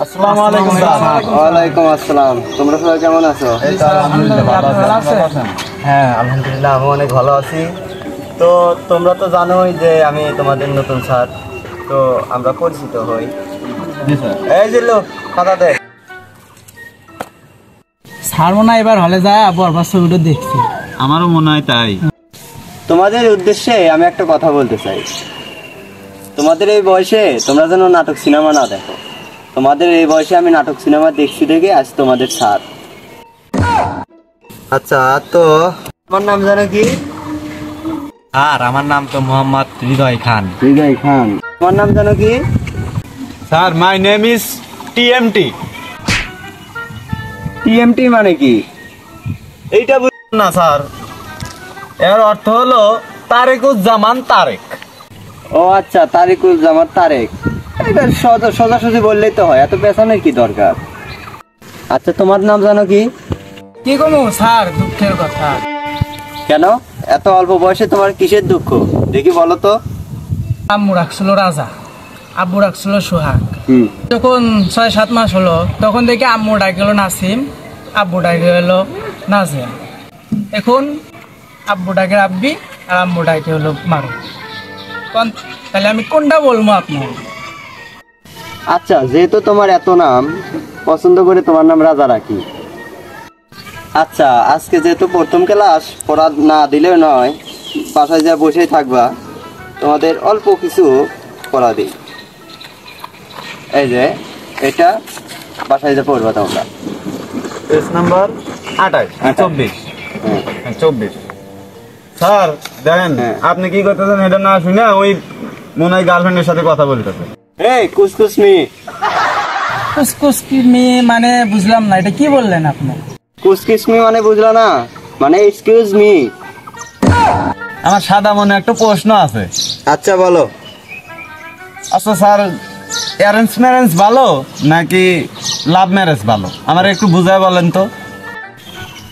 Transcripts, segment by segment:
আসসালামু আলাইকুম স্যার। ওয়ালাইকুম আসসালাম। তোমরা সবাই কেমন আছো? এই তো আলহামদুলিল্লাহ ভালো আছি। হ্যাঁ আলহামদুলিল্লাহ আমি অনেক ভালো আছি। তো তোমরা তো জানোই যে আমি তোমাদের নতুন স্যার, তো আমরা পরিচিত হই। জি স্যার। এই যে লোক খাতা দে। স্যার মনে হয় এবার হলে যায় বরবার ছবিটা দেখছি। আমারও মনে হয় তাই। তোমাদের উদ্দেশ্যে আমি একটা কথা বলতে চাই। তোমাদের এই বয়সে তোমরা যেন নাটক সিনেমা না দেখো। তোমাদের এই বয়সে আমি নাটক সিনেমা দেখছি দেখে আজ তোমাদের স্যার। আচ্ছা, তো তোমার নাম জানো কি? আর আমার নাম তো মোহাম্মদ হৃদয় খান। হৃদয় খান। তোমার নাম জানো কি? Sir my name is TMT. TMT মানে কি? এইটা বুঝুন না স্যার, এর অর্থ হলো তারেকুজ্জামান তারেক। ও আচ্ছা, তারিকুজ্জামান তারেক। এটা সোজাসুজি বললেই তো হয়, এত পেছনের কি দরকার? আচ্ছা, তোমার নাম জানো কি? কি কমু স্যার, দুঃখের কথা। কেন এত অল্প বয়সে তোমার কিসের দুঃখ দেখি বলো তো? আম্মু রাখছিল রাজা, আব্বু রাখছিল সোহাগ। হুম। যখন 6-7 মাস হলো তখন দেখে আম্মু ডাকে গেলো নাসিম, আব্বু ডাকে গেলো নাজিম। এখন আব্বু ডাকে আব্বি আর আম্মু ডাকে হলো মারু। তাহলে আমি কোনটা বলবো আপনার? আচ্ছা, যেহেতু তোমার এত নাম পছন্দ করে তোমার নাম রাজা রাখি। আচ্ছা, আজকে যেহেতু প্রথম ক্লাস, পড়া না দিলেও নয়, বাসায় যা বসেই থাকবা, তোমাদের অল্প কিছু পড়া দিই। এই যে এটা বাসায় যা পড়বা তোমরা। Page number 28 24। হ্যাঁ। 24 স্যার দেখেন, হ্যাঁ। আপনি কি করতেছেন এটা না শুনে ওই মনে হয় গার্লফ্রেন্ডের সাথে কথা বলতেছে। এই কুসকুসমি। কুসকুস কি মেয়ে মানে বুঝলাম না, এটা কি বললেন আপনি? কুসকিসমি মানে বুঝলা না? মানে এক্সকিউজ মি। আমার সাদা মনে একটা প্রশ্ন আছে। আচ্ছা বলো। আচ্ছা স্যার, অ্যারেঞ্জ ম্যারেঞ্জ ভালো নাকি লাভ ম্যারেজ ভালো, আমার একটু বুঝায় বলেন তো।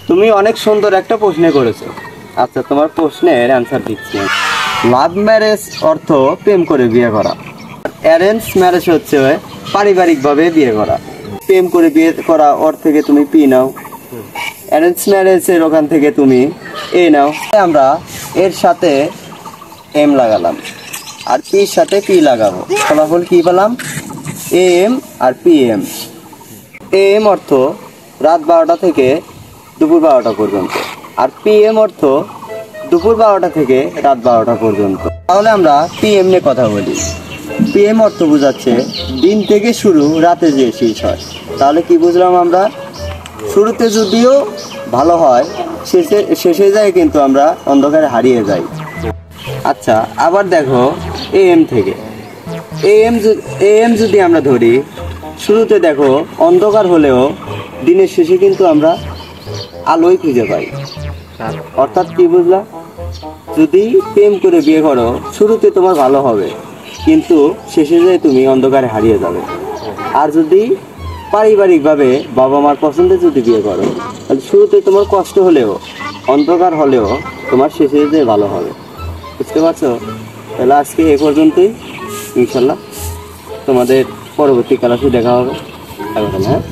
তুমি অনেক সুন্দর একটা প্রশ্ন করেছো। আচ্ছা, তোমার প্রশ্নের অ্যান্সার দিচ্ছি। লাভ ম্যারেজ অর্থ প্রেম করে বিয়ে করা, অ্যারেঞ্জ ম্যারেজ হচ্ছে পারিবারিকভাবে বিয়ে করা। প্রেম করে বিয়ে করা ওর থেকে তুমি পি নাও, অ্যারেঞ্জ ম্যারেজের ওখান থেকে তুমি এ নাও। আমরা এর সাথে এম লাগালাম আর পির সাথে পি লাগাবো, ফলাফল কি পেলাম? এ এম আর পি এম। এ এম অর্থ রাত 12টা থেকে দুপুর 12টা পর্যন্ত, আর পি এম অর্থ দুপুর 12টা থেকে রাত 12টা পর্যন্ত। তাহলে আমরা পি এম নিয়ে কথা বলি। পি এম অর্থ বোঝাচ্ছে দিন থেকে শুরু, রাতে যে শেষ হয়। তাহলে কি বুঝলাম আমরা? শুরুতে যদিও ভালো হয়, শেষে যায় কিন্তু আমরা অন্ধকারে হারিয়ে যাই। আচ্ছা, আবার দেখো এ এম থেকে এ এম যদি আমরা ধরি, শুরুতে দেখো অন্ধকার হলেও দিনের শেষে কিন্তু আমরা আলোয় খুঁজে পাই। অর্থাৎ কি বুঝলা? যদি প্রেম করে বিয়ে করো, শুরুতে তোমার ভালো হবে কিন্তু শেষে যায় তুমি অন্ধকারে হারিয়ে যাবে। আর যদি পারিবারিকভাবে বাবা মার পছন্দে যদি বিয়ে করো, তাহলে শুরুতে তোমার কষ্ট হলেও, অন্ধকার হলেও তোমার শেষে যেয়ে ভালো হবে। বুঝতে পারছো? তাহলে আজকে এ পর্যন্তই। ইনশাল্লাহ তোমাদের পরবর্তী ক্লাসে দেখা হবে। হ্যাঁ।